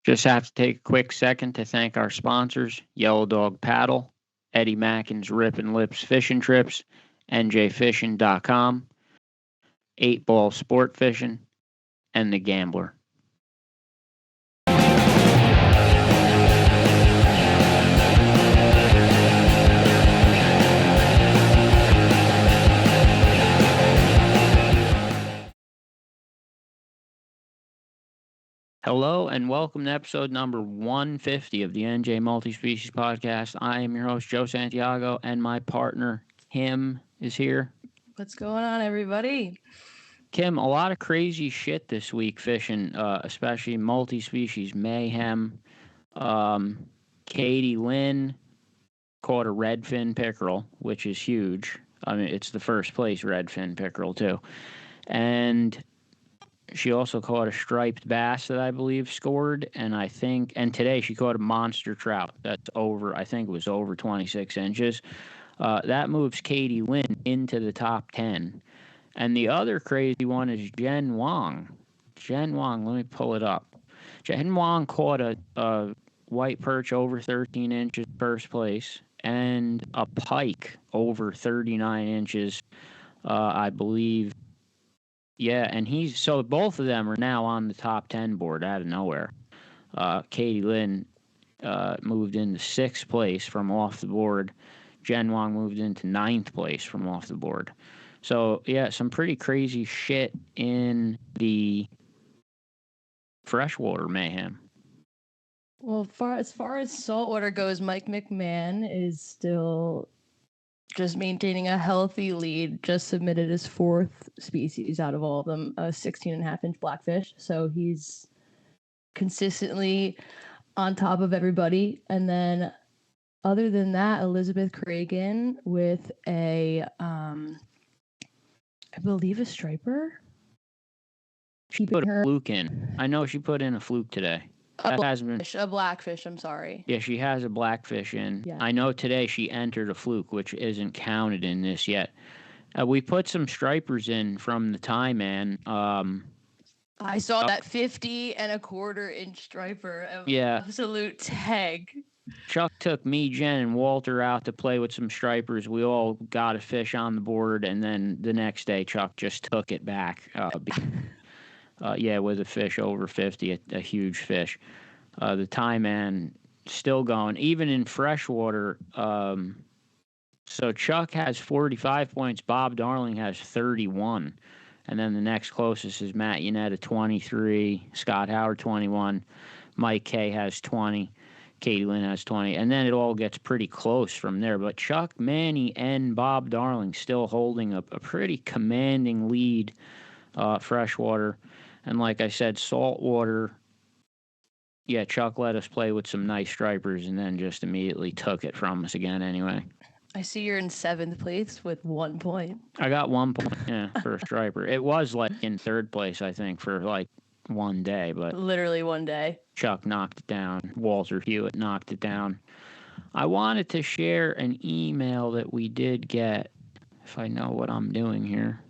Just have to take a quick second to thank our sponsors, Yellow Dog Paddle, Eddie Makin's Rippin Lips Fishing Trips, NJFishing.com, 8 Ball Sport Fishing, and The Gambler. Hello and welcome to episode number 150 of the NJ Multi-Species Podcast. I am your host, Joe Santiago, and my partner, Kim, is here. What's going on, everybody? Kim, a lot of crazy shit this week fishing, especially Multi-Species Mayhem. Katie Lynn caught a redfin pickerel, which is huge. I mean, it's the first place redfin pickerel, too. And she also caught a striped bass that I believe scored, and today she caught a monster trout that's I think it was over 26 inches. That moves Katie Lynn into the top 10. And the other crazy one is Jen Wong. Jen Wong, let me pull it up. Jen Wong caught a white perch over 13 inches first place, and a pike over 39 inches, I believe. Yeah, and so both of them are now on the top 10 board out of nowhere. Katie Lynn moved into 6th place from off the board. Jen Wong moved into 9th place from off the board. So, yeah, some pretty crazy shit in the freshwater mayhem. Well, as far as saltwater goes, Mike McMahon is still just maintaining a healthy lead. Just submitted his 4th species out of all of them, a 16.5-inch blackfish. So he's consistently on top of everybody. And then other than that, Elizabeth Cragen with a, I believe a striper. She put a fluke in. I know she put in a fluke today. A blackfish, I'm sorry. Yeah, she has a blackfish in. Yeah. I know today she entered a fluke, which isn't counted in this yet. We put some stripers in from the Tie Man. I saw that 50.25-inch striper. Yeah. Absolute tag. Chuck took me, Jen, and Walter out to play with some stripers. We all got a fish on the board, and then the next day Chuck just took it back. With a fish over 50, a huge fish. The Tie Man still going, even in freshwater. So Chuck has 45 points. Bob Darling has 31. And then the next closest is Matt Yannetta, 23. Scott Howard, 21. Mike K has 20. Katie Lynn has 20. And then it all gets pretty close from there. But Chuck, Manny, and Bob Darling still holding a pretty commanding lead, freshwater. And like I said, saltwater, yeah, Chuck let us play with some nice stripers and then just immediately took it from us again anyway. I see you're in 7th place with 1 point. I got 1 point, yeah, for a striper. It was like in 3rd place, I think, for like one day, but literally one day. Chuck knocked it down. Walter Hewitt knocked it down. I wanted to share an email that we did get, if I know what I'm doing here.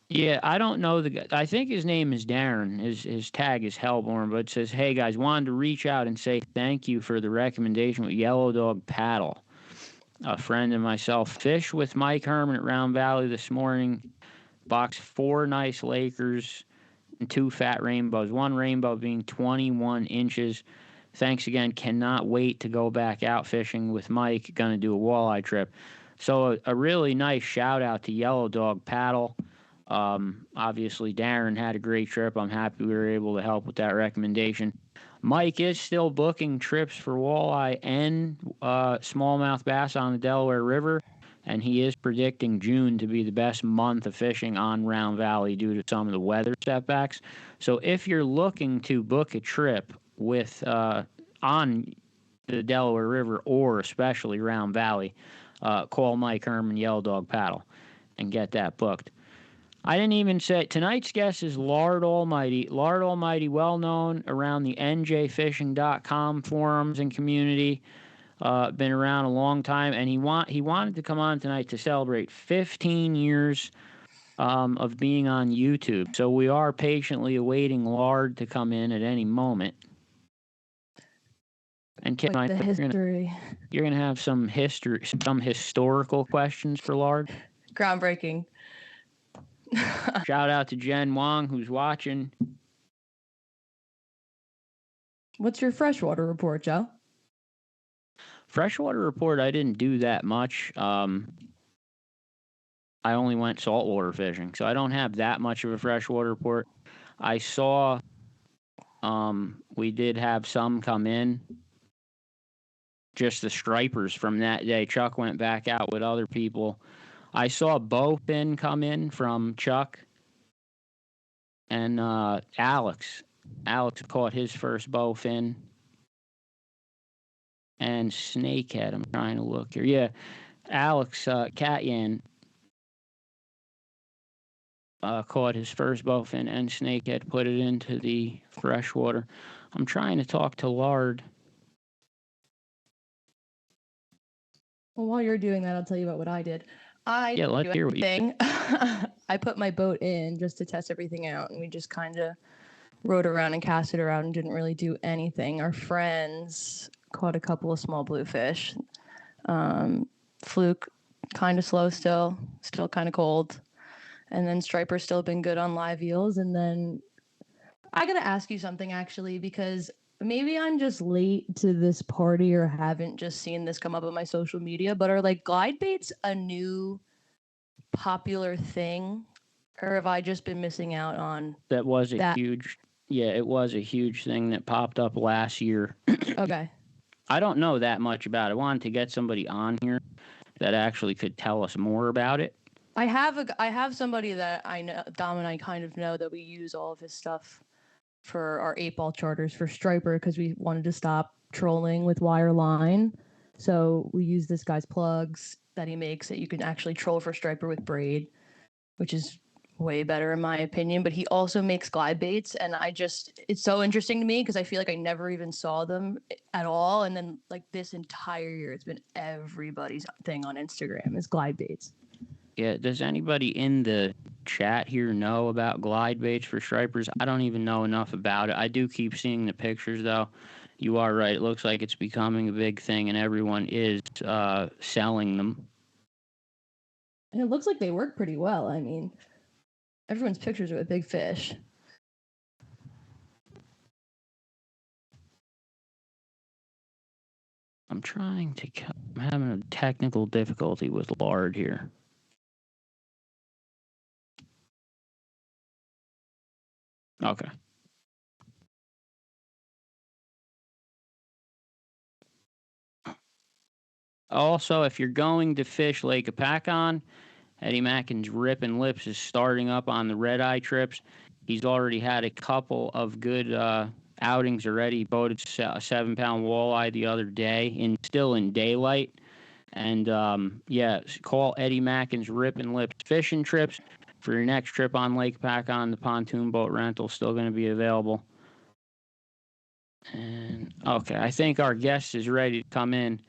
Yeah, I don't know the guy. I think his name is Darren. His tag is Hellborn, but it says, "Hey guys, wanted to reach out and say thank you for the recommendation with Yellow Dog Paddle. A friend and myself fished with Mike Herman at Round Valley this morning. Boxed 4 nice Lakers and 2 fat rainbows. 1 rainbow being 21 inches. Thanks again. Cannot wait to go back out fishing with Mike. Gonna do a walleye trip." So a really nice shout out to Yellow Dog Paddle. Obviously Darren had a great trip. I'm happy we were able to help with that recommendation. Mike is still booking trips for walleye and smallmouth bass on the Delaware River, and he is predicting June to be the best month of fishing on Round Valley due to some of the weather setbacks. So if you're looking to book a trip with on the Delaware River or especially Round Valley, call Mike Herman, Yellow Dog Paddle, and get that booked. I didn't even say, tonight's guest is Lard Almighty. Lard Almighty, well known around the njfishing.com forums and community. Been around a long time, and he wanted to come on tonight to celebrate 15 years of being on YouTube. So we are patiently awaiting Lard to come in at any moment. And Kim, Like the history. You're gonna have some historical questions for Lard. Groundbreaking. Shout out to Jen Wong who's watching. What's your freshwater report, Joe? Freshwater report, I didn't do that much. I only went saltwater fishing, so I don't have that much of a freshwater report. I saw we did have some come in. Just the stripers from that day. Chuck went back out with other people. I saw bowfin come in from Chuck and Alex. Alex caught his first bowfin. And snakehead. I'm trying to look here. Yeah, Alex Catyan caught his first bowfin and snakehead, put it into the freshwater. I'm trying to talk to Lard. Well, while you're doing that, I'll tell you about what I did. Let's hear what you did. I put my boat in just to test everything out, and we just kind of rode around and cast it around and didn't really do anything. Our friends caught a couple of small bluefish. Fluke, kind of slow still kind of cold. And then Striper's still been good on live eels. And then I got to ask you something, actually, because maybe I'm just late to this party or haven't just seen this come up on my social media, but are like glide baits a new popular thing? Or have I just been missing out on that? Was a huge, it was a huge thing that popped up last year. Okay. I don't know that much about it. I wanted to get somebody on here that actually could tell us more about it. I have somebody that I know, Dom and I kind of know, that we use all of his stuff for our 8-ball charters for striper because we wanted to stop trolling with wire line. So we use this guy's plugs that he makes that you can actually troll for striper with braid, which is way better in my opinion. But he also makes glide baits, and it's so interesting to me because I feel like I never even saw them at all. And then like this entire year, it's been everybody's thing on Instagram is glide baits. Yeah, does anybody in the chat here know about glide baits for stripers? I don't even know enough about it. I do keep seeing the pictures, though. You are right. It looks like it's becoming a big thing, and everyone is selling them. And it looks like they work pretty well. I mean, everyone's pictures are with big fish. I'm having a technical difficulty with Lard here. Okay. Also, if you're going to fish Lake Apacon, Eddie Makin's Rippin Lips is starting up on the red-eye trips. He's already had a couple of good outings already. He boated a 7-pound walleye the other day, still in daylight. And, call Eddie Makin's Rippin Lips fishing trips for your next trip on Lake Apacon. The pontoon boat rental still going to be available. And, okay, I think our guest is ready to come in.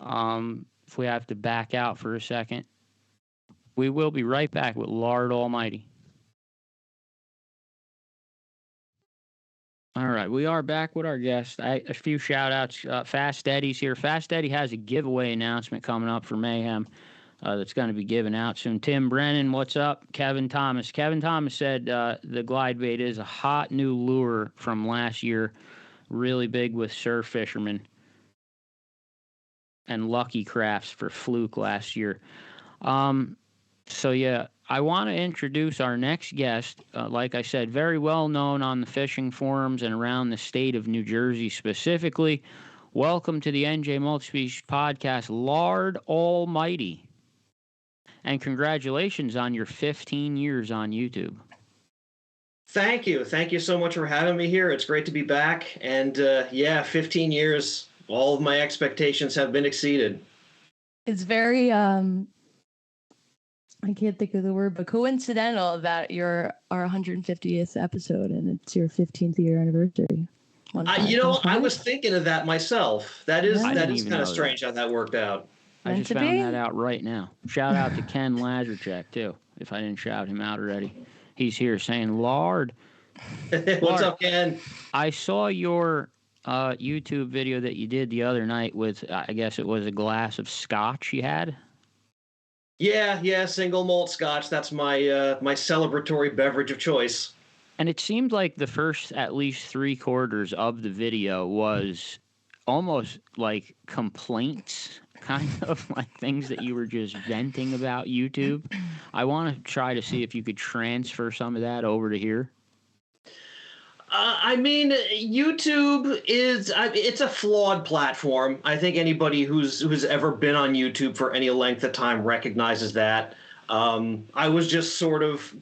If we have to back out for a second. We will be right back with Lard Almighty. All right, we are back with our guest. A few shout-outs. Fast Eddie's here. Fast Eddie has a giveaway announcement coming up for Mayhem that's going to be given out soon. Tim Brennan, what's up? Kevin Thomas. Kevin Thomas said the glide bait is a hot new lure from last year, really big with surf fishermen. And Lucky Crafts for Fluke last year. I want to introduce our next guest. Like I said, very well known on the fishing forums and around the state of New Jersey specifically. Welcome to the NJ Multi-Species Podcast, Lard Almighty. And congratulations on your 15 years on YouTube. Thank you. Thank you so much for having me here. It's great to be back. And 15 years. All of my expectations have been exceeded. It's very, I can't think of the word, but coincidental that you're our 150th episode and it's your 15th year anniversary. I was thinking of that myself. That is kind of strange how that worked out. I just found that out right now. Shout out to Ken Lazarchuk, too. if I didn't shout him out already. He's here saying, Lard. What's Lard, up, Ken? I saw your YouTube video that you did the other night with, I guess it was a glass of scotch you had. Yeah, single malt scotch. That's my my celebratory beverage of choice. And it seemed like the first at least 3/4 of the video was almost like complaints, kind of like things that you were just venting about YouTube. I want to try to see if you could transfer some of that over to here. I mean, YouTube it's a flawed platform. I think anybody who's ever been on YouTube for any length of time recognizes that. I was just sort of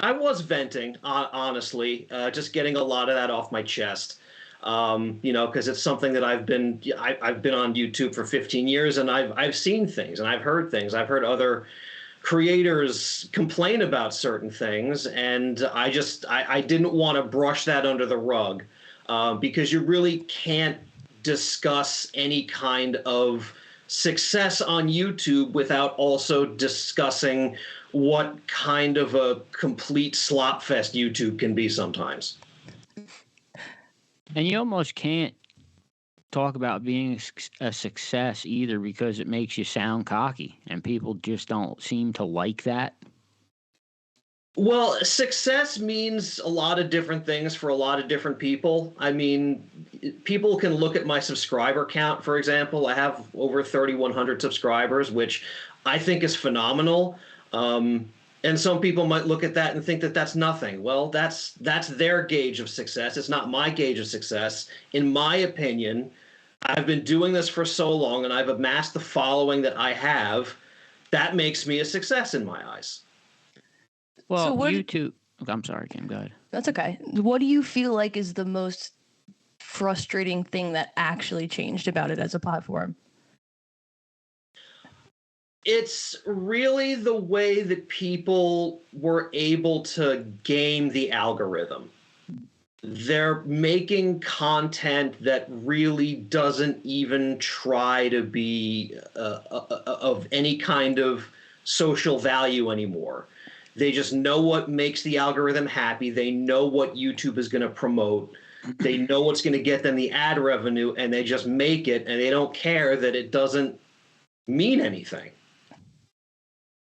I was venting, honestly, just getting a lot of that off my chest. Because it's something that I've been on YouTube for 15 years, and I've seen things and I've heard things. I've heard other creators complain about certain things, and I didn't want to brush that under the rug, because you really can't discuss any kind of success on YouTube without also discussing what kind of a complete slop fest YouTube can be sometimes. And you almost can't talk about being a success either, because it makes you sound cocky, and people just don't seem to like that. Well, success means a lot of different things for a lot of different people. I mean, people can look at my subscriber count, for example. I have over 3,100 subscribers, which I think is phenomenal. And some people might look at that and think that that's nothing. Well, that's their gauge of success. It's not my gauge of success. In my opinion, I've been doing this for so long, and I've amassed the following that I have. That makes me a success in my eyes. Well, so YouTube... I'm sorry, Kim, go ahead. That's okay. What do you feel like is the most frustrating thing that actually changed about it as a platform? It's really the way that people were able to game the algorithm. They're making content that really doesn't even try to be of any kind of social value anymore. They just know what makes the algorithm happy. They know what YouTube is going to promote. They know what's going to get them the ad revenue, and they just make it, and they don't care that it doesn't mean anything.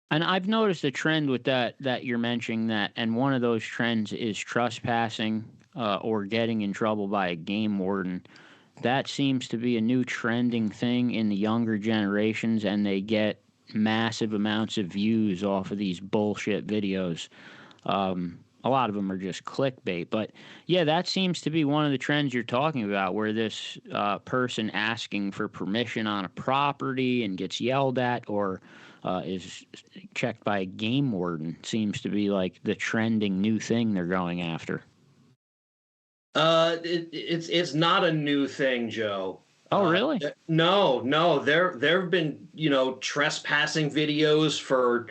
And I've noticed a trend with that you're mentioning that, and one of those trends is trespassing or getting in trouble by a game warden. That seems to be a new trending thing in the younger generations, and they get massive amounts of views off of these bullshit videos. A lot of them are just clickbait. But, yeah, that seems to be one of the trends you're talking about, where this person asking for permission on a property and gets yelled at, or is checked by a game warden, seems to be like the trending new thing they're going after. It's not a new thing, Joe. Oh, really? No. There have been, trespassing videos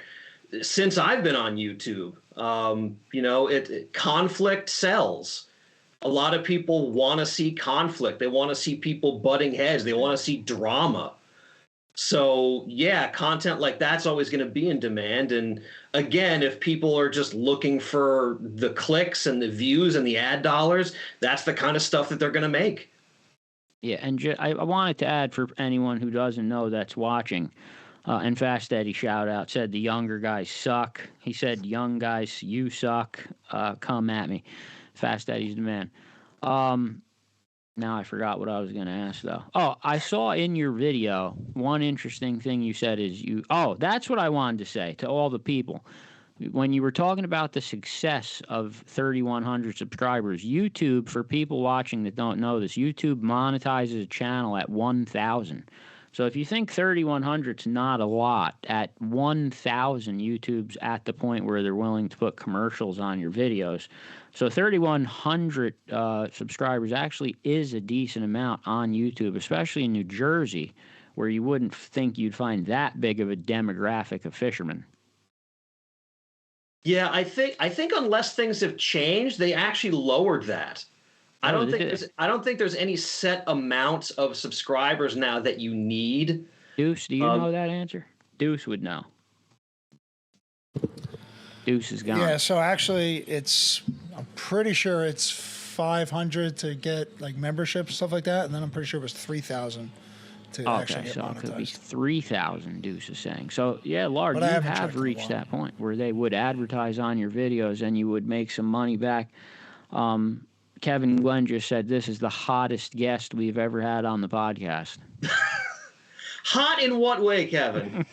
since I've been on YouTube. Conflict sells. A lot of people want to see conflict. They want to see people butting heads. They want to see drama. So, yeah, content like that's always going to be in demand. And again, if people are just looking for the clicks and the views and the ad dollars, that's the kind of stuff that they're going to make. Yeah, and I wanted to add, for anyone who doesn't know that's watching, and Fast Eddie shout out said the younger guys suck. He said, young guys, you suck. Come at me. Fast Eddie's the man. Now I forgot what I was going to ask, though. Oh, I saw in your video, one interesting thing you said is that's what I wanted to say to all the people. When you were talking about the success of 3,100 subscribers, YouTube, for people watching that don't know this, YouTube monetizes a channel at 1,000. So if you think 3,100 is not a lot, at 1,000, YouTube's at the point where they're willing to put commercials on your videos. So 3,100 subscribers actually is a decent amount on YouTube, especially in New Jersey, where you wouldn't think you'd find that big of a demographic of fishermen. Yeah, I think unless things have changed, they actually lowered that. I don't think there's any set amount of subscribers now that you need. Deuce, do you know that answer? Deuce would know. Deuce is gone. Yeah, so actually, I'm pretty sure it's 500 to get like membership stuff like that, and then I'm pretty sure it was 3,000 to actually get so monetized. it could be 3,000. Deuce is saying. So yeah, Lard, But you I haven't have checked in a reached while. that point where they would advertise on your videos and you would make some money back. Kevin Glenn just said this is the hottest guest we've ever had on the podcast. Hot in what way, Kevin?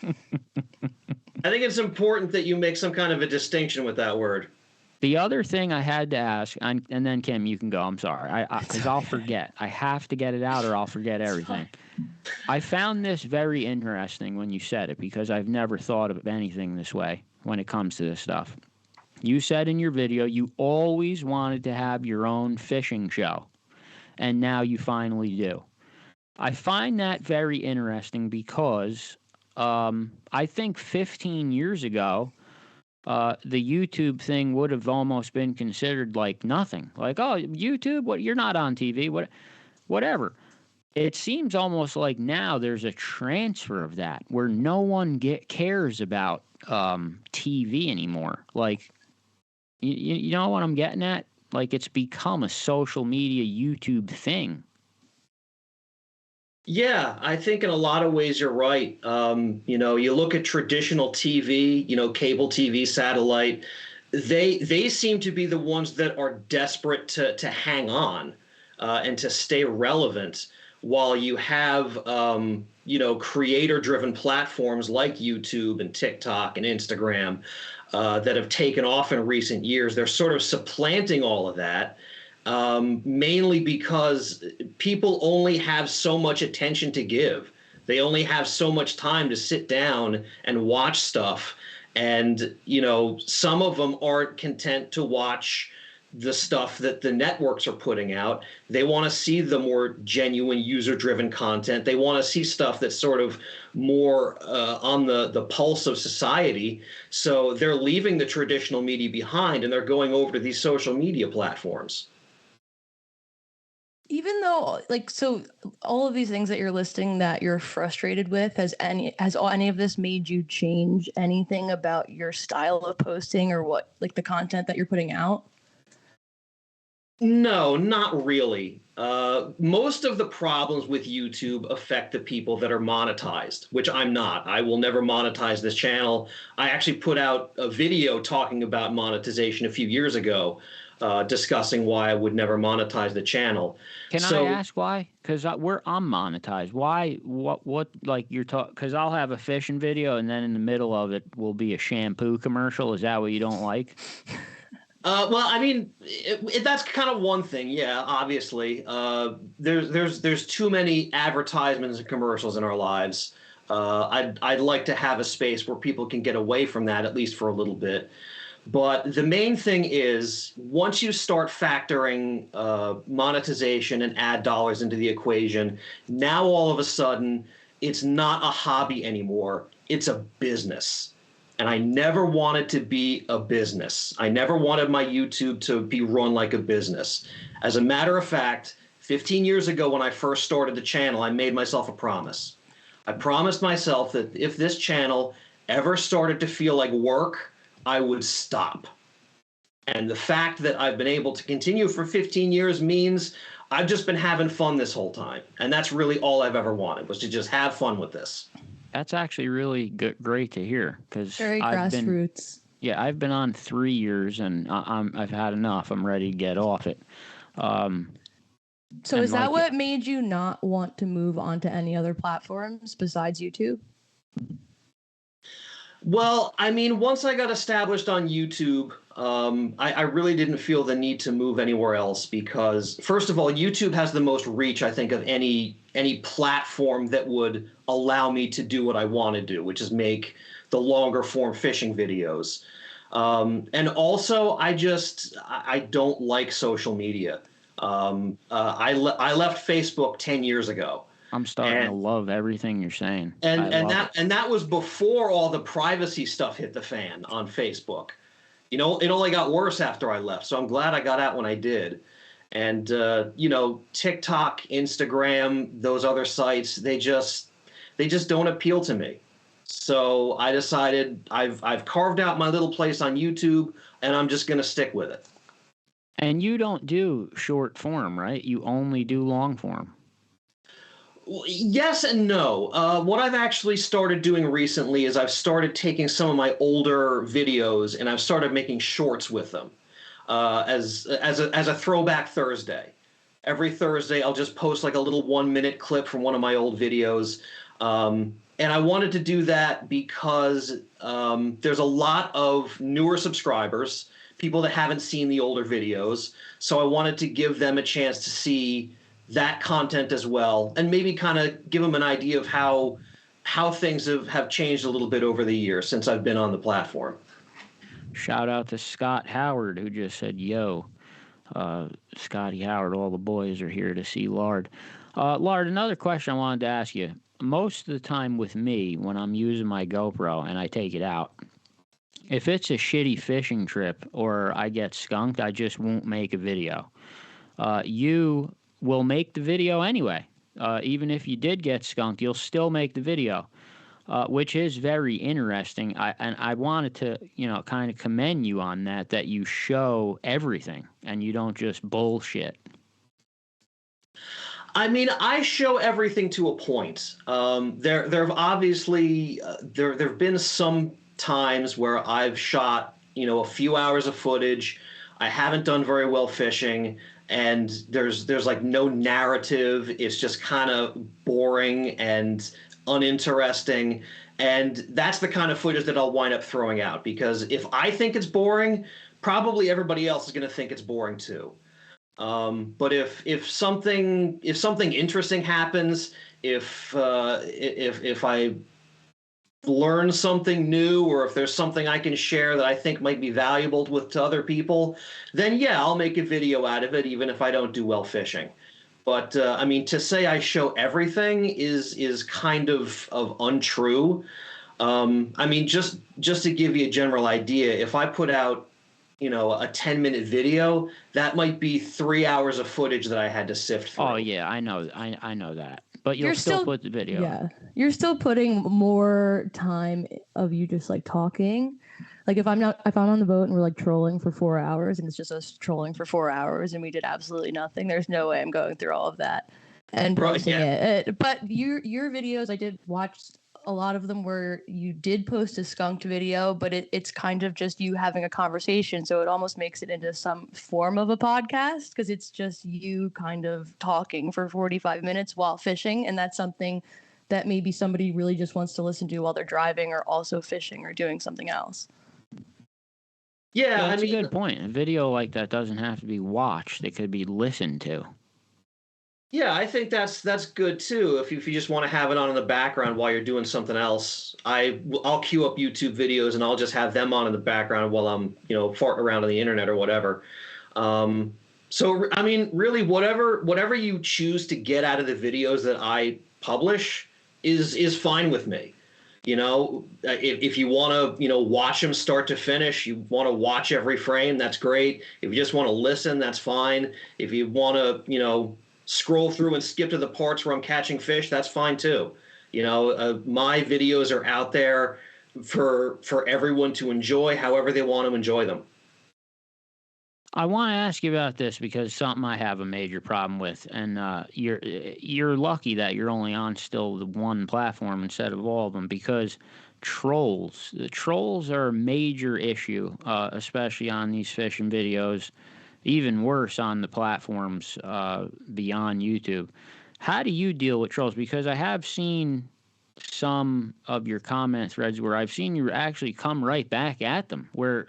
I think it's important that you make some kind of a distinction with that word. The other thing I had to ask, and then Kim, you can go. I'm sorry, because I'll forget. I have to get it out, or I'll forget everything. I found this very interesting when you said it, because I've never thought of anything this way when it comes to this stuff. You said in your video you always wanted to have your own fishing show, and now you finally do. I find that very interesting because I think 15 years ago, the YouTube thing would have almost been considered like nothing. Like, oh, YouTube, what? You're not on TV, whatever. It seems almost like now there's a transfer of that where no one cares about TV anymore. Like, you know what I'm getting at? Like, it's become a social media YouTube thing. Yeah, I think in a lot of ways you're right. You look at traditional TV, cable TV, satellite, they seem to be the ones that are desperate to hang on and to stay relevant, while you have creator-driven platforms like YouTube and TikTok and Instagram that have taken off in recent years. They're sort of supplanting all of that. Mainly because people only have so much attention to give. They only have so much time to sit down and watch stuff. And, some of them aren't content to watch the stuff that the networks are putting out. They want to see the more genuine user-driven content. They want to see stuff that's sort of more on the pulse of society. So they're leaving the traditional media behind and they're going over to these social media platforms. Even though, so all of these things that you're listing that you're frustrated with, has any of this made you change anything about your style of posting or what, the content that you're putting out? No, not really. Most of the problems with YouTube affect the people that are monetized, which I'm not. I will never monetize this channel. I actually put out a video talking about monetization a few years ago, discussing why I would never monetize the channel. Can I ask why? Because I'm monetized. Why? What? Like you're talking? Because I'll have a fishing video, and then in the middle of it will be a shampoo commercial. Is that what you don't like? Well, I mean, that's kind of one thing. Yeah, obviously, there's too many advertisements and commercials in our lives. I'd like to have a space where people can get away from that, at least for a little bit. But the main thing is, once you start factoring monetization and ad dollars into the equation, now all of a sudden it's not a hobby anymore. It's a business. And I never wanted to be a business. I never wanted my YouTube to be run like a business. As a matter of fact, 15 years ago when I first started the channel, I made myself a promise. I promised myself that if this channel ever started to feel like work, I would stop. And the fact that I've been able to continue for 15 years means I've just been having fun this whole time. And that's really all I've ever wanted, was to just have fun with this. That's actually really great to hear, because very grassroots. I've been on 3 years and I've had enough. I'm ready to get off it. So is that what made you not want to move on to any other platforms besides YouTube? Well, I mean, once I got established on YouTube, I really didn't feel the need to move anywhere else because, first of all, YouTube has the most reach, I think, of any platform that would allow me to do what I want to do, which is make the longer form fishing videos. And also, I don't like social media. I left Facebook 10 years ago. I'm starting to love everything you're saying. And that was before all the privacy stuff hit the fan on Facebook. It only got worse after I left. So I'm glad I got out when I did. And TikTok, Instagram, those other sites, they just don't appeal to me. So I decided I've carved out my little place on YouTube, and I'm just going to stick with it. And you don't do short form, right? You only do long form. Yes and no. What I've actually started doing recently is I've started taking some of my older videos and I've started making shorts with them as a throwback Thursday. Every Thursday, I'll just post like a little 1-minute clip from one of my old videos. And I wanted to do that because there's a lot of newer subscribers, people that haven't seen the older videos. So I wanted to give them a chance to see that content as well, and maybe kind of give them an idea of how things have changed a little bit over the years since I've been on the platform. Shout out to Scott Howard, who just said, yo, Scotty Howard, all the boys are here to see Lard. Lard, another question I wanted to ask you. Most of the time with me, when I'm using my GoPro and I take it out, if it's a shitty fishing trip or I get skunked, I just won't make a video. You will make the video anyway. Even if you did get skunked, you'll still make the video, which is very interesting. I wanted to, kind of commend you on that you show everything and you don't just bullshit. I mean, I show everything to a point. There have obviously there have been some times where I've shot, a few hours of footage. I haven't done very well fishing, and there's like no narrative. It's just kind of boring and uninteresting. And that's the kind of footage that I'll wind up throwing out, because if I think it's boring, probably everybody else is going to think it's boring too. But if something interesting happens, if I learn something new, or if there's something I can share that I think might be valuable to other people, then yeah, I'll make a video out of it, even if I don't do well fishing. But I mean, to say I show everything is kind of untrue. I mean, just to give you a general idea, if I put out a 10-minute video, that might be 3 hours of footage that I had to sift through. Oh yeah, I know that. But you'll still put the video. Yeah, you're still putting more time of you just like talking. Like if I'm on the boat and we're like trolling for 4 hours and it's just us trolling for 4 hours and we did absolutely nothing, there's no way I'm going through all of that and posting it. But your videos, I did watch a lot of them where you did post a skunked video, but it's kind of just you having a conversation. So it almost makes it into some form of a podcast, because it's just you kind of talking for 45 minutes while fishing. And that's something that maybe somebody really just wants to listen to while they're driving or also fishing or doing something else. Yeah, that's a good point. A video like that doesn't have to be watched. It could be listened to. Yeah, I think that's good too. If you just want to have it on in the background while you're doing something else, I'll queue up YouTube videos and I'll just have them on in the background while I'm farting around on the internet or whatever. So I mean, really, whatever you choose to get out of the videos that I publish is fine with me. If you want to watch them start to finish, you want to watch every frame, that's great. If you just want to listen, that's fine. If you want to scroll through and skip to the parts where I'm catching fish, that's fine too. My videos are out there for everyone to enjoy however they want to enjoy them. I want to ask you about this because something I have a major problem with, and you're lucky that you're only on still the one platform instead of all of them, because the trolls are a major issue, especially on these fishing videos. Even worse on the platforms beyond YouTube. How do you deal with trolls? Because I have seen some of your comment threads where I've seen you actually come right back at them, where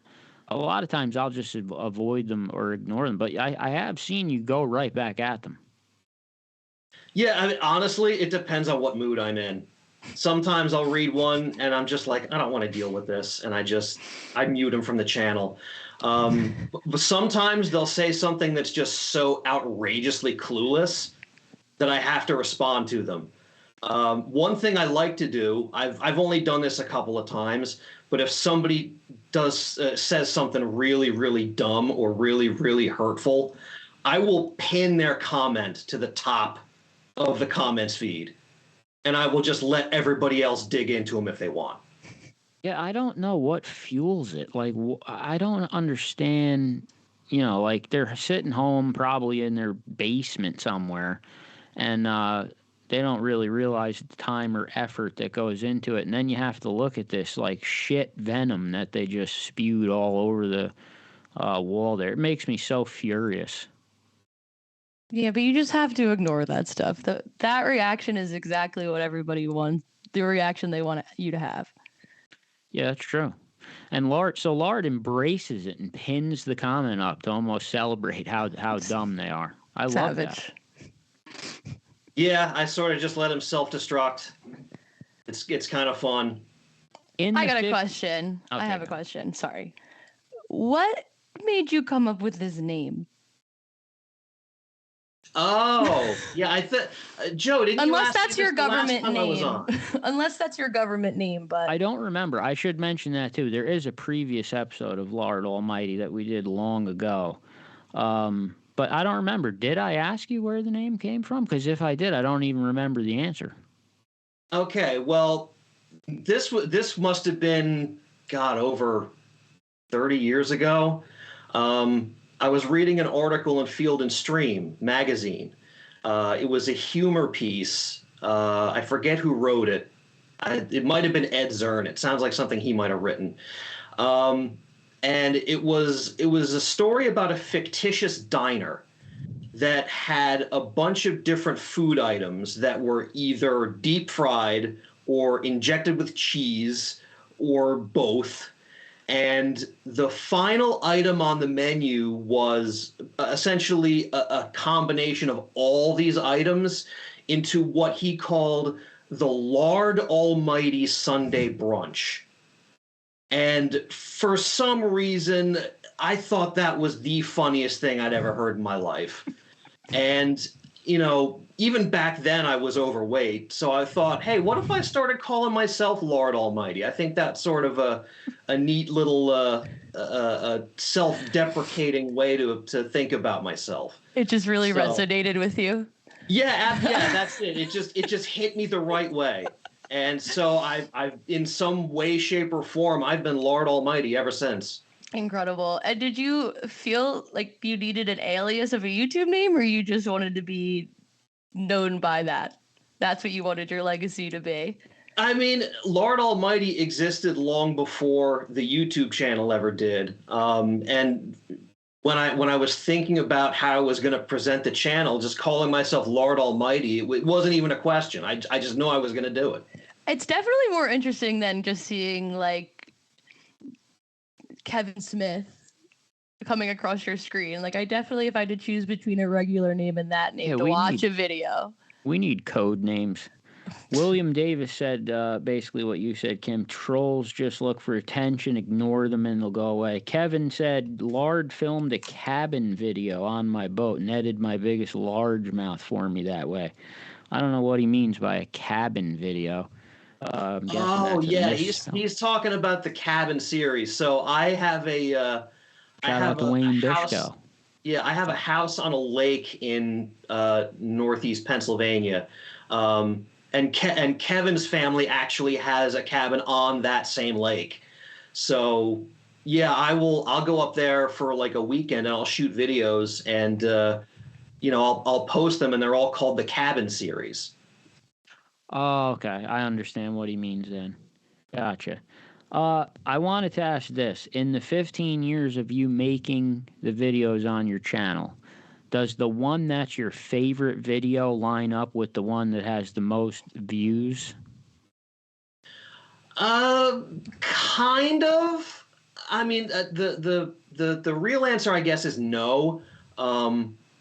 a lot of times I'll just avoid them or ignore them, but I have seen you go right back at them. Yeah, I mean, honestly, it depends on what mood I'm in. Sometimes I'll read one and I'm just like, I don't want to deal with this, and I mute them from the channel. But sometimes they'll say something that's just so outrageously clueless that I have to respond to them. One thing I like to do, I've only done this a couple of times, but if somebody says something really, really dumb or really, really hurtful, I will pin their comment to the top of the comments feed. and I will just let everybody else dig into them if they want. Yeah, I don't know what fuels it. Like, I don't understand, you know, like they're sitting home probably in their basement somewhere, and they don't really realize the time or effort that goes into it. And then you have to look at this like shit venom that they just spewed all over the wall there. It makes me so furious. Yeah, but you just have to ignore that stuff. That reaction is exactly what everybody wants, the reaction they want you to have. Yeah, that's true. And Lard embraces it and pins the comment up to almost celebrate how dumb they are. I love that. Yeah, I sort of just let him self-destruct. It's kind of fun. I got a question. Okay, I have a question. Sorry. What made you come up with this name? Oh, yeah, I thought Joe, didn't you ask that's me your this the last government time I was name. on? Unless that's your government name, but I don't remember. I should mention that too. There is a previous episode of Lard Almighty that we did long ago. But I don't remember. Did I ask you where the name came from? Because if I did, I don't even remember the answer. Okay, well, this must have been, God, over 30 years ago. I was reading an article in Field and Stream magazine. It was a humor piece. I forget who wrote it. It might have been Ed Zern. It sounds like something he might have written. And it was a story about a fictitious diner that had a bunch of different food items that were either deep fried or injected with cheese or both. And the final item on the menu was essentially a combination of all these items into what he called the Lard Almighty Sunday Brunch. And for some reason, I thought that was the funniest thing I'd ever heard in my life. And, you know, even back then I was overweight. So I thought, hey, what if I started calling myself Lard Almighty? I think that's sort of a neat little self-deprecating way to think about myself. It just really resonated with you. Yeah, that's it. It just hit me the right way. And so I've in some way, shape, or form, I've been Lard Almighty ever since. Incredible. And did you feel like you needed an alias of a YouTube name, or you just wanted to be known by that? That's what you wanted your legacy to be? I mean, Lard Almighty existed long before the YouTube channel ever did. And when I was thinking about how I was going to present the channel, just calling myself Lard Almighty, it wasn't even a question. I just knew I was going to do it. It's definitely more interesting than just seeing like Kevin Smith coming across your screen. Like, I definitely, if I had to choose between a regular name and that name to watch a video. We need code names. William Davis said basically what you said, Kim. Trolls just look for attention, ignore them, and they'll go away. Kevin said, Lard filmed a cabin video on my boat and edited my biggest largemouth for me that way. I don't know what he means by a cabin video. Oh, yeah, he's talking about the cabin series. So I have a shout out to Wayne Bishko. Yeah, I have a house on a lake in northeast Pennsylvania. And Kevin's family actually has a cabin on that same lake. So yeah, I'll go up there for like a weekend and I'll shoot videos and I'll post them, and they're all called the Cabin series. Oh, okay. I understand what he means then. Gotcha. I wanted to ask this. In the 15 years of you making the videos on your channel, does the one that's your favorite video line up with the one that has the most views? Kind of. I mean, the real answer, I guess, is no.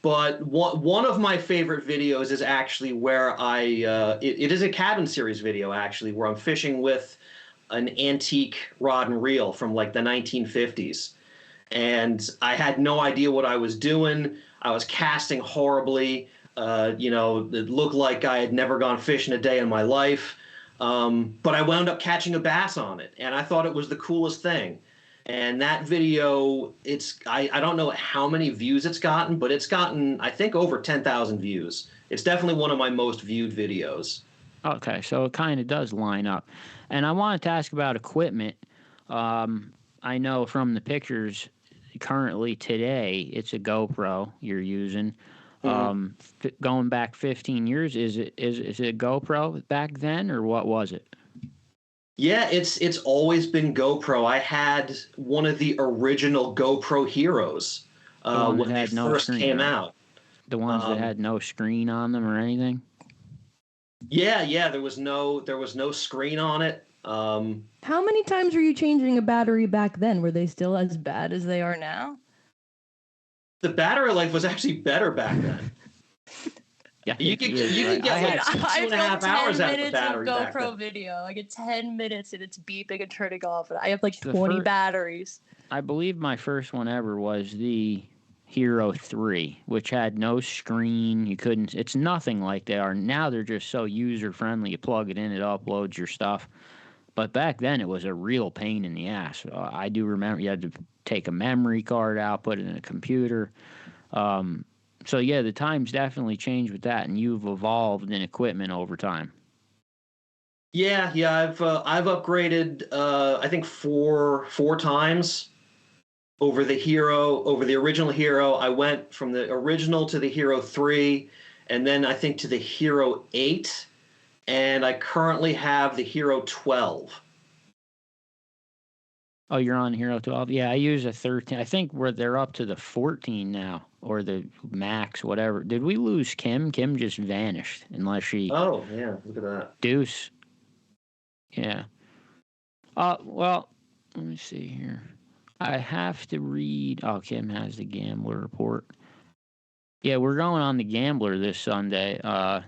But one of my favorite videos is actually where it is a cabin series video, actually, where I'm fishing with an antique rod and reel from like the 1950s. And I had no idea what I was doing. I was casting horribly. It looked like I had never gone fishing a day in my life. But I wound up catching a bass on it, and I thought it was the coolest thing. And that video, I don't know how many views it's gotten, but it's gotten, I think, over 10,000 views. It's definitely one of my most viewed videos. Okay, so it kind of does line up. And I wanted to ask about equipment. I know from the pictures currently today, it's a GoPro you're using. Going back 15 years, is it a GoPro back then, or what was it? Yeah, it's always been GoPro. I had one of the original GoPro Heroes when they first came out. The ones that had no screen on them or anything? Yeah, there was no screen on it. How many times were you changing a battery back then? Were they still as bad as they are now? The battery life was actually better back then. Yeah, you could get like 2.5 hours out of the battery back then. GoPro video. I get 10 minutes and it's beeping and turning off, and I have like 20 batteries. I believe my first one ever was the Hero 3, which had no screen. You couldn't. It's nothing like they are now. They're just so user friendly. You plug it in, it uploads your stuff. But back then, it was a real pain in the ass. I do remember you had to take a memory card out, put it in a computer. So yeah, the times definitely changed with that, and you've evolved in equipment over time. Yeah, I've upgraded I think four times over the original Hero. I went from the original to the Hero 3, and then I think to the Hero 8, and I currently have the Hero 12. Oh, you're on Hero 12? Yeah, I use a 13. I think they're up to the 14 now, or the max, whatever. Did we lose Kim? Kim just vanished, unless she... Oh, yeah, look at that. Deuce. Yeah. Well, let me see here. I have to read... Oh, Kim has the Gambler report. Yeah, we're going on the Gambler this Sunday.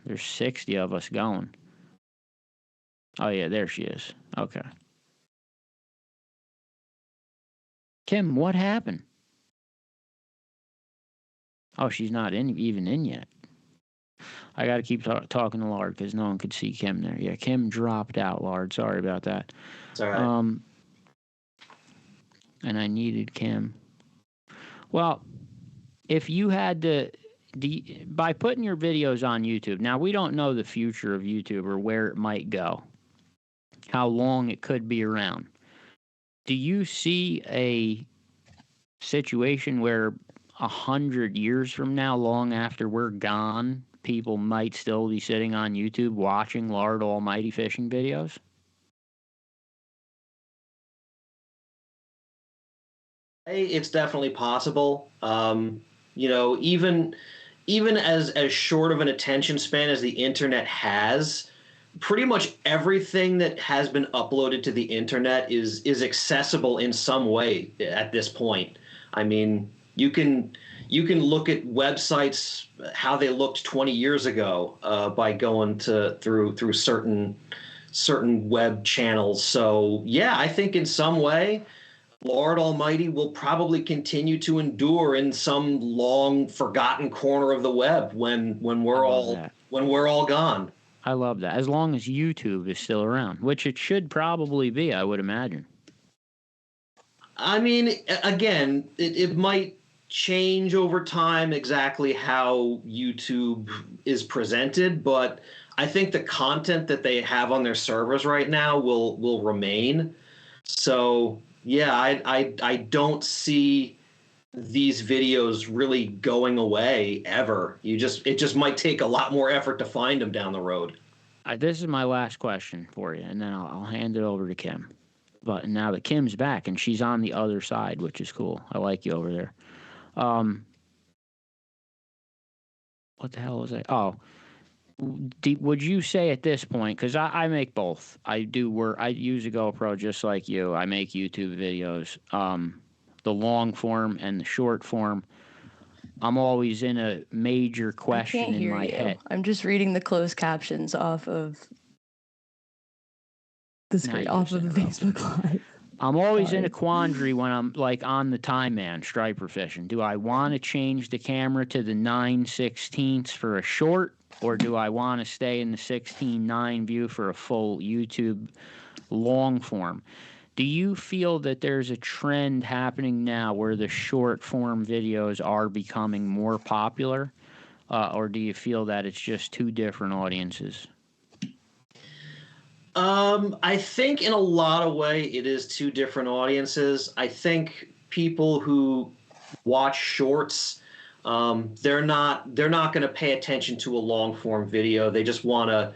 There's 60 of us going. Oh, yeah, there she is. Okay. Kim, what happened? Oh, she's not even in yet. I got to keep talking to Lard because no one could see Kim there. Yeah, Kim dropped out, Lard. Sorry about that. It's all right. And I needed Kim. Well, if you had to... by putting your videos on YouTube, now we don't know the future of YouTube or where it might go, how long it could be around. Do you see a situation where 100 years from now, long after we're gone, people might still be sitting on YouTube watching Lard Almighty fishing videos? It's definitely possible. Even as short of an attention span as the internet has, pretty much everything that has been uploaded to the internet is accessible in some way at this point. I mean, you can look at websites how they looked 20 years ago by going through certain web channels. So yeah, I think in some way, Lard Almighty will probably continue to endure in some long forgotten corner of the web when we're all gone. I love that. As long as YouTube is still around, which it should probably be, I would imagine. I mean, again, it might change over time exactly how YouTube is presented, but I think the content that they have on their servers right now will remain. So yeah, I don't see these videos really going away ever. It just might take a lot more effort to find them down the road. This is my last question for you, and then I'll hand it over to Kim. But now that Kim's back, and she's on the other side, which is cool. I like you over there. What the hell was I? Oh, would you say at this point, because I make both. I do work. I use a GoPro just like you. I make YouTube videos, the long form and the short form. I'm always in a major question in my head. I'm just reading the closed captions off of the screen, off of the Facebook Live. I'm always in a quandary when I'm like on the Time Man striper fishing. Do I want to change the camera to the 9/16 for a short, or do I want to stay in the 16:9 view for a full YouTube long form? Do you feel that there's a trend happening now where the short form videos are becoming more popular, or do you feel that it's just two different audiences? I think in a lot of way it is two different audiences. I think people who watch shorts, they're not going to pay attention to a long form video. They just want to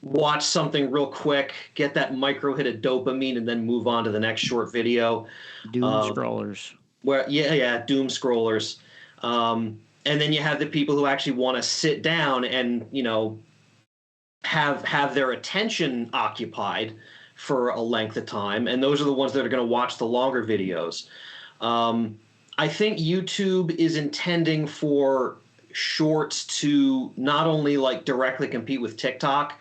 watch something real quick, get that micro hit of dopamine, and then move on to the next short video. Doom scrollers. Doom scrollers. And then you have the people who actually want to sit down and, you know, have their attention occupied for a length of time, and those are the ones that are going to watch the longer videos. I think YouTube is intending for shorts to not only like directly compete with TikTok,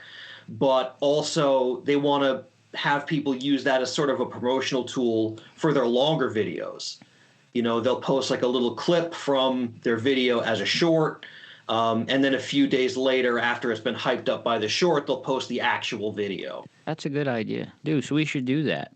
but also they want to have people use that as sort of a promotional tool for their longer videos. You know, they'll post like a little clip from their video as a short, and then a few days later, after it's been hyped up by the short, they'll post the actual video. That's a good idea. Dude, so we should do that.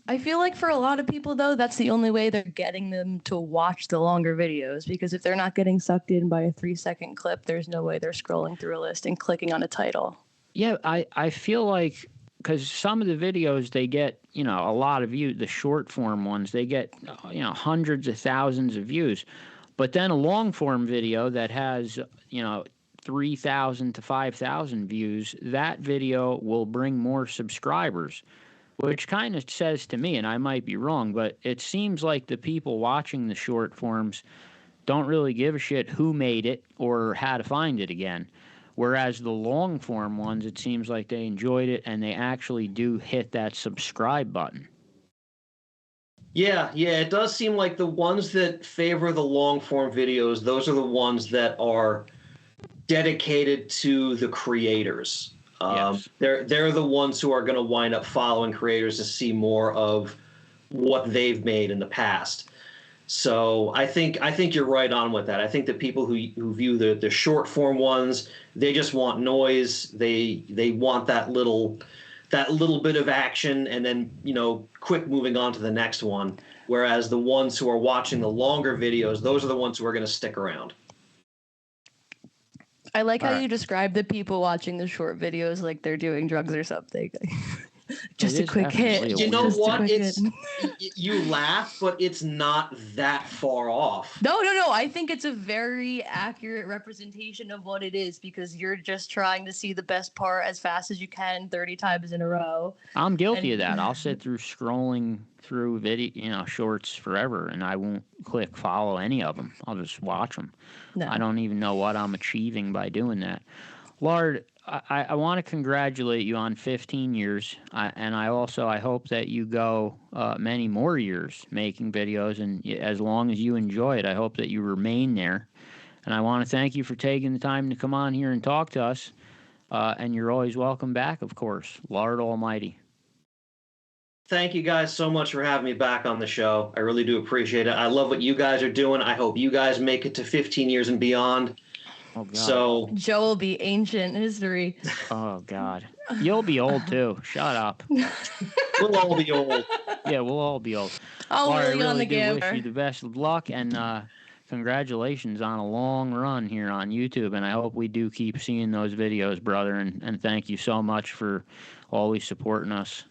I feel like for a lot of people, though, that's the only way they're getting them to watch the longer videos, because if they're not getting sucked in by a 3-second clip, there's no way they're scrolling through a list and clicking on a title. Yeah, I feel like, because some of the videos, they get, you know, a lot of views. The short form ones, they get, you know, hundreds of thousands of views. But then a long form video that has, you know, 3,000 to 5,000 views, that video will bring more subscribers, which kind of says to me, and I might be wrong, but it seems like the people watching the short forms don't really give a shit who made it or how to find it again. Whereas the long form ones, it seems like they enjoyed it and they actually do hit that subscribe button. Yeah, it does seem like the ones that favor the long form videos, those are the ones that are dedicated to the creators. Yes. They're the ones who are going to wind up following creators to see more of what they've made in the past. So I think you're right on with that. I think the people who view the short form ones, they just want noise. They want that little bit of action, and then, you know, quick moving on to the next one. Whereas the ones who are watching the longer videos, those are the ones who are going to stick around. I like how you describe the people watching the short videos like they're doing drugs or something. Just a quick hit. You know what? You laugh, but it's not that far off. No. I think it's a very accurate representation of what it is, because you're just trying to see the best part as fast as you can 30 times in a row. I'm guilty of that. I'll sit through scrolling through video, you know, shorts forever, and I won't click follow any of them. I'll just watch them. No. I don't even know what I'm achieving by doing that. Lard, I want to congratulate you on 15 years, and I hope that you go many more years making videos, and as long as you enjoy it, I hope that you remain there. And I want to thank you for taking the time to come on here and talk to us, and you're always welcome back, of course. Lard Almighty. Thank you guys so much for having me back on the show. I really do appreciate it. I love what you guys are doing. I hope you guys make it to 15 years and beyond. Oh, God. So Joe will be ancient history. Oh, God. You'll be old, too. Shut up. We'll all be old. Yeah, we'll all be old. I really do wish you the best of luck, and congratulations on a long run here on YouTube, and I hope we do keep seeing those videos, brother, and thank you so much for always supporting us.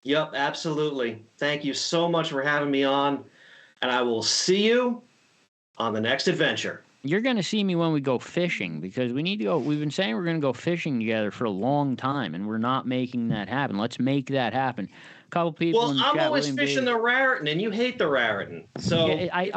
Yep, absolutely. Thank you so much for having me on, and I will see you on the next adventure. You're going to see me when we go fishing, because we need to go. We've been saying we're going to go fishing together for a long time, and we're not making that happen. Let's make that happen. A couple people. Well, I'm always fishing the Raritan, and you hate the Raritan. So yeah, I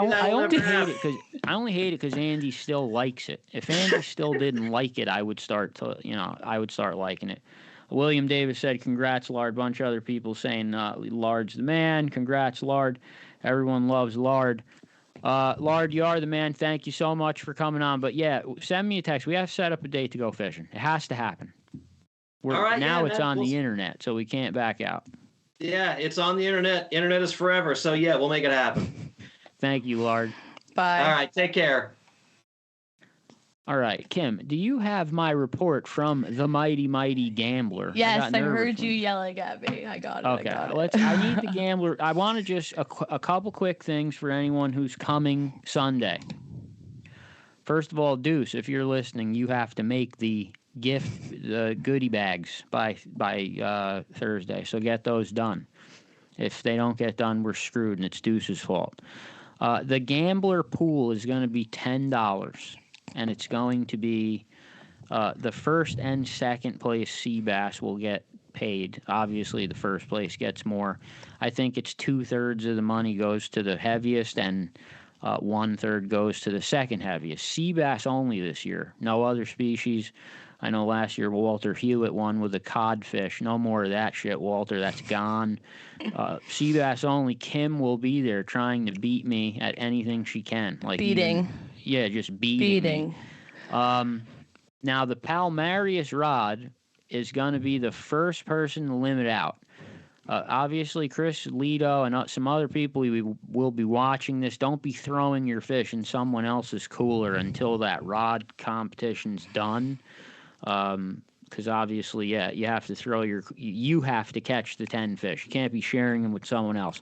only hate it because Andy still likes it. If Andy still didn't like it, I would start liking it. William Davis said, "Congrats, Lard." Bunch of other people saying, "Lard's the man." Congrats, Lard. Everyone loves Lard. Lard, you are the man. Thank you so much for coming on. But yeah, send me a text. We have to set up a date to go fishing. It has to happen. It's on the internet, so we can't back out. Yeah, it's on the internet. Internet is forever. So yeah, we'll make it happen. Thank you, Lard. Bye. All right, take care. All right, Kim, do you have my report from the Mighty Mighty Gambler? Yes, I heard you yelling at me. I got it. Okay, I need the Gambler. I want to just a couple quick things for anyone who's coming Sunday. First of all, Deuce, if you're listening, you have to make the gift, the goodie bags by Thursday. So get those done. If they don't get done, we're screwed, and it's Deuce's fault. The gambler pool is going to be $10, and it's going to be the first and second place sea bass will get paid. Obviously, the first place gets more. I think it's 2/3 of the money goes to the heaviest, and 1/3 goes to the second heaviest. Sea bass only this year. No other species. I know last year Walter Hewitt won with a codfish. No more of that shit, Walter. That's gone. Sea bass only. Kim will be there trying to beat me at anything she can. Like beating. Just beating me. Now, the Palmarius rod is going to be the first person to limit out. Obviously, Chris Lido and some other people will be watching this. Don't be throwing your fish in someone else's cooler until that rod competition's done. Because obviously, yeah, you have to catch the 10 fish. You can't be sharing them with someone else.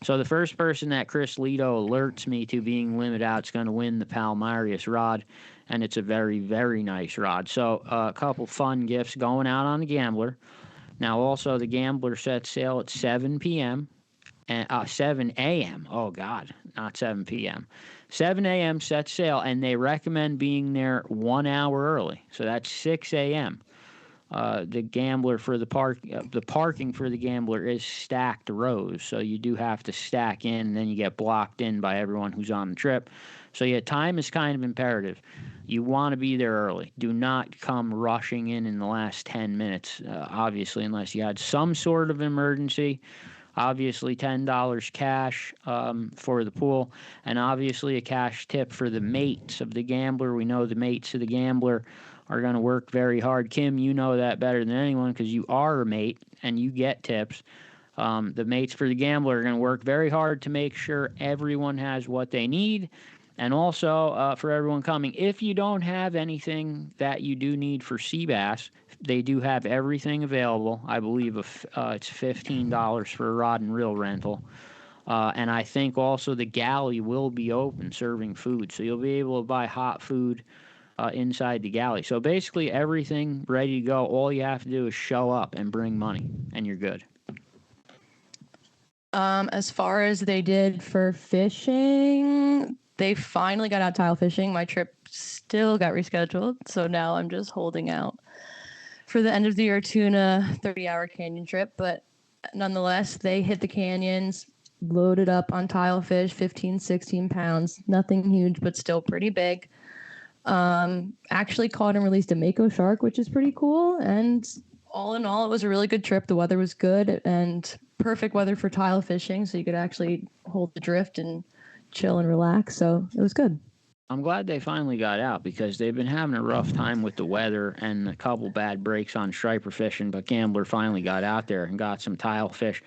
So the first person that Chris Lido alerts me to being limited out is going to win the Palmarius rod, and it's a very, very nice rod. So a couple fun gifts going out on the Gambler. Now also the Gambler sets sail at 7 p.m. and 7 a.m. Oh God, not 7 p.m. 7 a.m. sets sail, and they recommend being there 1 hour early. So that's 6 a.m. The Gambler for the parking for the Gambler is stacked rows, so you do have to stack in, and then you get blocked in by everyone who's on the trip. So yeah, time is kind of imperative. You want to be there early. Do not come rushing in the last 10 minutes, obviously, unless you had some sort of emergency. Obviously, $10 cash for the pool, and obviously a cash tip for the mates of the Gambler. We know the mates of the Gambler are going to work very hard. Kim, you know that better than anyone because you are a mate and you get tips. The mates for the Gambler are going to work very hard to make sure everyone has what they need. And also for everyone coming, if you don't have anything that you do need for sea bass, they do have everything available. I believe it's $15 for a rod and reel rental. And I think also the galley will be open serving food. So you'll be able to buy hot food inside the galley. So basically everything ready to go. All you have to do is show up and bring money, and you're good. As far as they did for fishing, they finally got out tile fishing. My trip still got rescheduled, so now I'm just holding out for the end of the year Tuna 30-hour canyon trip. But nonetheless, they hit the canyons, loaded up on Tilefish, 15, 16 pounds. Nothing huge, but still pretty big. Actually caught and released a mako shark, which is pretty cool. And all in all, it was a really good trip. The weather was good and perfect weather for tile fishing, so you could actually hold the drift and chill and relax. So it was good. I'm glad they finally got out because they've been having a rough time with the weather and a couple bad breaks on striper fishing, but Gambler finally got out there and got some tile fish.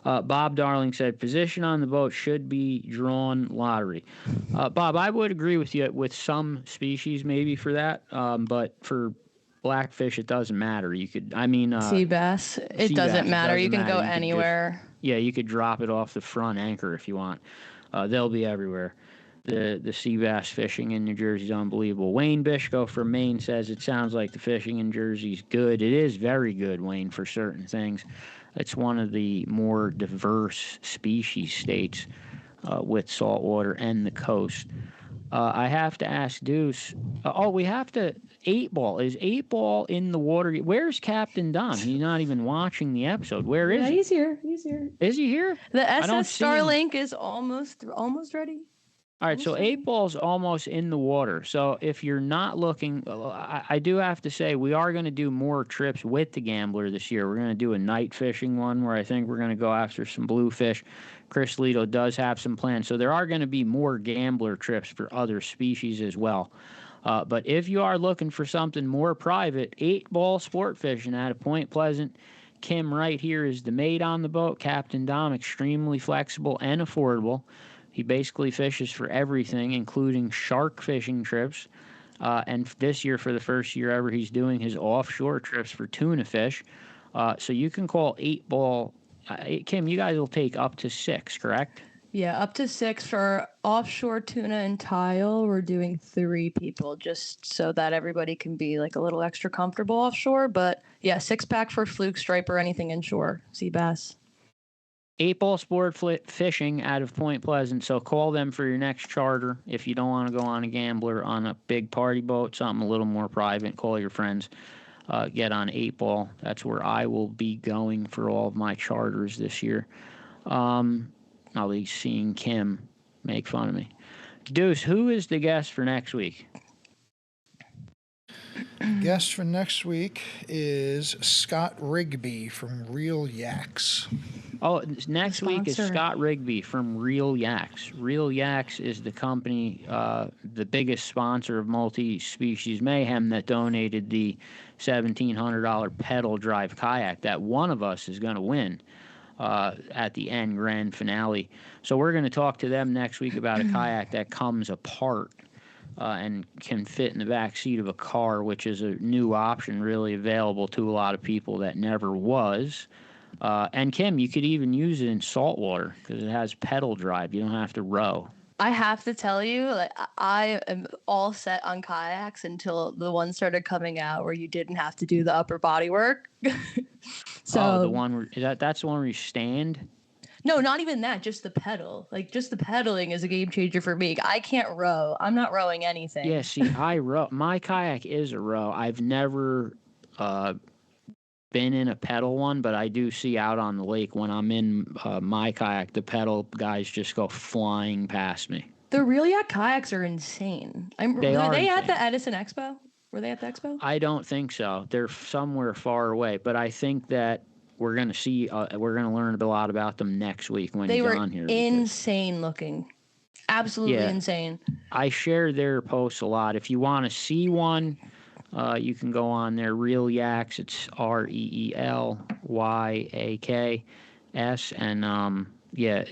Bob Darling said, position on the boat should be drawn lottery. Bob, I would agree with you with some species maybe for that, but for blackfish, it doesn't matter. You could, sea bass, it doesn't matter. You can go anywhere. You could drop it off the front anchor if you want. They'll be everywhere. The sea bass fishing in New Jersey is unbelievable. Wayne Bishko from Maine says, it sounds like the fishing in Jersey is good. It is very good, Wayne, for certain things. It's one of the more diverse species states with saltwater and the coast. I have to ask Deuce. We have to. 8-Ball. Is 8-Ball in the water? Where's Captain Don? He's not even watching the episode. Where is he? He's here. He's here. Is he here? The SS Starlink is almost ready. All right, so 8-Ball's almost in the water. So if you're not looking, I do have to say we are going to do more trips with the Gambler this year. We're going to do a night fishing one where I think we're going to go after some bluefish. Chris Lido does have some plans. So there are going to be more Gambler trips for other species as well. But if you are looking for something more private, 8-Ball sport fishing out of Point Pleasant. Kim right here is the mate on the boat. Captain Dom, extremely flexible and affordable. He basically fishes for everything, including shark fishing trips. And this year, for the first year ever, he's doing his offshore trips for tuna fish. So you can call 8-Ball. Kim, you guys will take up to 6, correct? Yeah, up to 6 for offshore tuna and tile. We're doing 3 people just so that everybody can be like a little extra comfortable offshore. But yeah, 6-pack for fluke, stripe, or anything inshore. Sea bass. 8-Ball Sport Fishing out of Point Pleasant. So call them for your next charter. If you don't want to go on a gambler on a big party boat, something a little more private, call your friends. Get on 8-Ball. That's where I will be going for all of my charters this year. I'll be seeing Kim make fun of me. Deuce, who is the guest for next week? Guest for next week is Scott Rigby from Reel Yaks. Oh, next week is Scott Rigby from Reel Yaks. Reel Yaks is the company, the biggest sponsor of Multi-Species Mayhem, that donated the $1,700 pedal drive kayak that one of us is going to win at the end grand finale. So we're going to talk to them next week about a kayak that comes apart and can fit in the back seat of a car, which is a new option really available to a lot of people that never was. And Kim, you could even use it in saltwater because it has pedal drive. You don't have to row. I have to tell you, like, I am all set on kayaks until the one started coming out where you didn't have to do the upper body work. So the one where that's the one where you stand. No, not even that. Just the pedal. Like, just the pedaling is a game changer for me. I can't row. I'm not rowing anything. Yeah, see, I row. My kayak is a row. I've never been in a pedal one, but I do see out on the lake when I'm in my kayak, the pedal guys just go flying past me. The Reel Yak kayaks are insane. Were they at the Edison Expo? Were they at the expo? I don't think so. They're somewhere far away, but I think that we're going to see, we're going to learn a lot about them next week when he's on here. They were insane looking. Absolutely insane. I share their posts a lot. If you want to see one, you can go on there. Reel Yaks. It's ReelyAks. And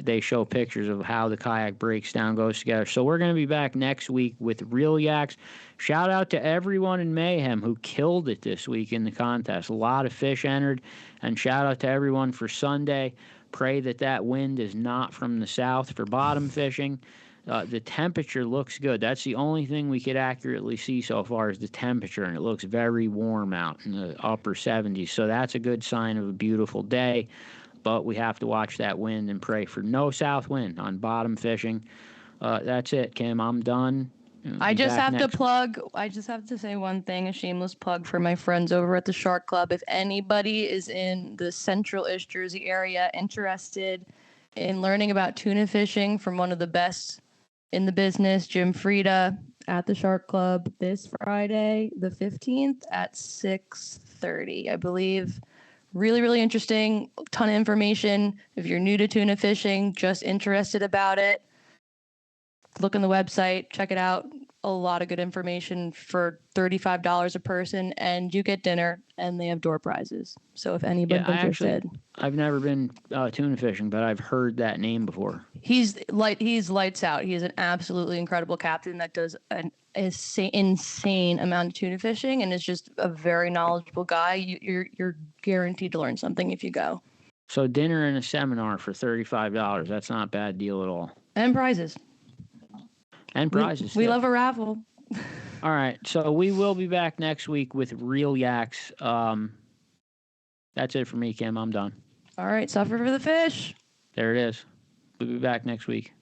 they show pictures of how the kayak breaks down, goes together. So we're going to be back next week with Reel Yaks. Shout out to everyone in Mayhem who killed it this week in the contest. A lot of fish entered. And shout out to everyone for Sunday. Pray that wind is not from the south for bottom fishing. The temperature looks good. That's the only thing we could accurately see so far is the temperature, and it looks very warm out in the upper 70s. So that's a good sign of a beautiful day. But we have to watch that wind and pray for no south wind on bottom fishing. That's it, Kim. I'm done. I just have to say one thing, a shameless plug for my friends over at the Shark Club. If anybody is in the central-ish Jersey area interested in learning about tuna fishing from one of the best in the business, Jim Frieda, at the Shark Club this Friday, the 15th at 6:30, I believe. Really, really interesting. Ton of information. If you're new to tuna fishing, just interested about it, look on the website, check it out. A lot of good information for $35 a person, and you get dinner, and they have door prizes. So if anybody's interested. I've never been tuna fishing, but I've heard that name before. He's lights out. He is an absolutely incredible captain that does an insane amount of tuna fishing and is just a very knowledgeable guy. You're guaranteed to learn something if you go. So dinner and a seminar for $35. That's not a bad deal at all. And prizes. We love a raffle. All right. So we will be back next week with Reel Yaks. That's it for me, Kim. I'm done. All right. Suffer for the fish. There it is. We'll be back next week.